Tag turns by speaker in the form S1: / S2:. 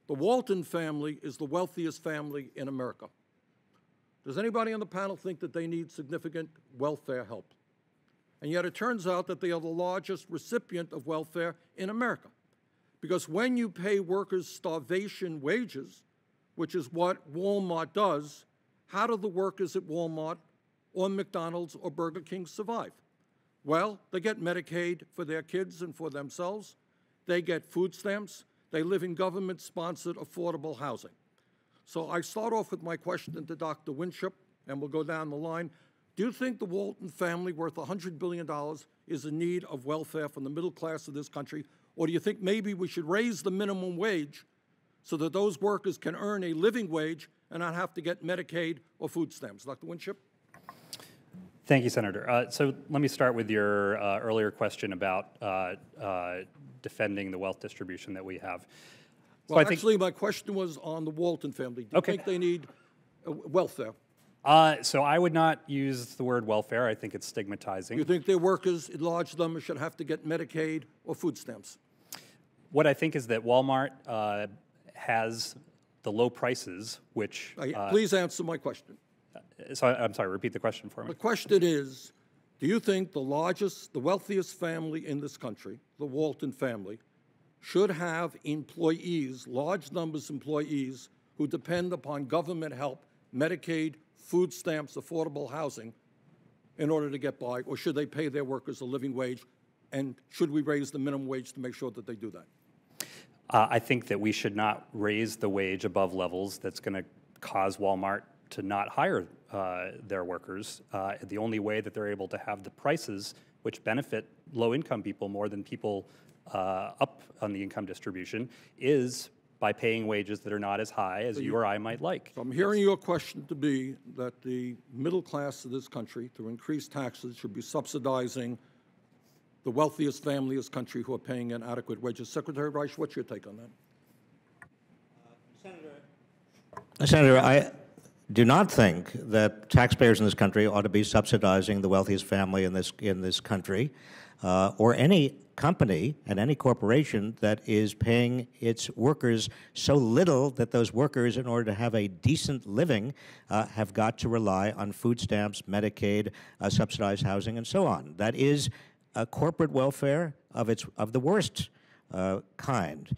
S1: The Walton family is the wealthiest family in America. Does anybody on the panel think that they need significant welfare help? And yet it turns out that they are the largest recipient of welfare in America. Because when you pay workers starvation wages, which is what Walmart does, how do the workers at Walmart or McDonald's or Burger King survive? Well, they get Medicaid for their kids and for themselves. They get food stamps. They live in government-sponsored affordable housing. So I start off with my question to Dr. Winship, and we'll go down the line. Do you think the Walton family, worth $100 billion, is in need of welfare from the middle class of this country? Or do you think maybe we should raise the minimum wage so that those workers can earn a living wage and not have to get Medicaid or food stamps? Dr. Winship?
S2: Thank you, Senator. So let me start with your earlier question about defending the wealth distribution that we have. So
S1: well, actually, my question was on the Walton family. Do you think they need welfare?
S2: So I would not use the word welfare. I think it's stigmatizing.
S1: You think their workers, in large numbers, should have to get Medicaid or food stamps?
S2: What I think is that Walmart has the low prices, which...
S1: Please answer my question.
S2: So I'm sorry, repeat the question for me.
S1: The question is, do you think the wealthiest family in this country, the Walton family, should have employees, large numbers of employees, who depend upon government help, Medicaid, food stamps, affordable housing, in order to get by, or should they pay their workers a living wage, and should we raise the minimum wage to make sure that they do that?
S2: I think that we should not raise the wage above levels that's going to cause Walmart to not hire their workers. The only way that they're able to have the prices which benefit low-income people more than people up on the income distribution is by paying wages that are not as high as you or I might like.
S1: So I'm hearing your question to be that the middle class of this country, through increased taxes, should be subsidizing the wealthiest family in this country who are paying inadequate wages. Secretary Reich, what's your take on that?
S3: Senator, I do not think that taxpayers in this country ought to be subsidizing the wealthiest family in this country, or any company and any corporation that is paying its workers so little that those workers, in order to have a decent living, have got to rely on food stamps, Medicaid, subsidized housing, and so on. That is corporate welfare of the worst kind.